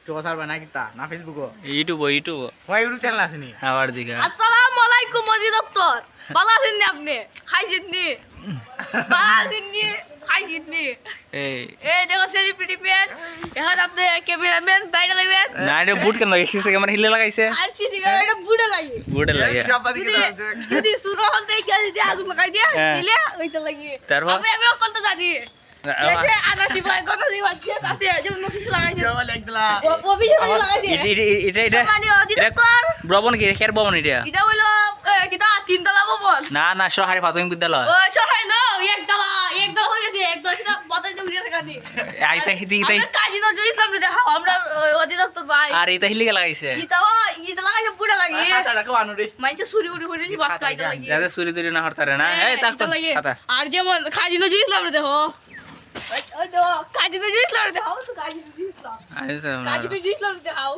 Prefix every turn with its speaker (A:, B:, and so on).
A: TikTok সারবা না কিতা না ফেসবুক
B: ইউটিউব
A: তোমার ইউটিউব চ্যানেল আছে নি
B: আবার দিকে
C: আসসালামু আলাইকুম অধিদপ্তর ভালো আছেন নি আপনি খাইছেন নি ভালো আছেন নি খাইছেন নি
B: এই
C: এই দেখো সেলিব্রিটি ম্যান এখন আপনি ক্যামেরাম্যান বাইরে লাগবেন
B: না এটা বুট কেন লাগাইছে ক্যামেরা হিলে লাগাইছে
C: আর সিসি ক্যামেরাটা বুড়ে লাগে
B: বুটে লাগে
C: যদি শুরু হতে গিয়ে যদি আগুন লাগাই দিয়ে
B: হ্যাঁ।
C: দিলে ওইটা লাগিয়ে
B: তারপর?
C: আমি অকল তো জানি দেখে আনাসি ভাই কত দিন আছে আছে যেমন নফিস লাগাইছে অফিসে লাগাইছে
B: এটা
C: মানে অধিদপ্তর
B: ভবন কি রেখে ভবন এটা
C: এটা হলো কিটা তিনতলা ভবন
B: না সরকারি প্রাথমিক বিদ্যালয়
C: ও সহায় না একদলা হয়ে গেছে একদলা সেটা বাতাই দিয়ে উড়ে থাকানি
B: আইতা হিতি
C: আমরা কাজী নজরুল ইসলাম দেখাও আমরা অধিদপ্তর ভাই
B: আর এটা হিলে লাগাইছে
C: ইটা লাগাইছে পুরা লাগে
A: রাখো আনো রে
C: মাইছে সুরি উড়ি হয়ে বাপ কাইটা লাগে
B: যাতে চুরি তুরি না হরতারে না এই তাক তো কথা
C: আর যেমন কাজী নজরুল ইসলাম দেখো কাজী নজরুল ইসলাম দেখাও তো কাজী নজরুল ইসলাম
B: আইসা
C: কাজী নজরুল ইসলাম দেখাও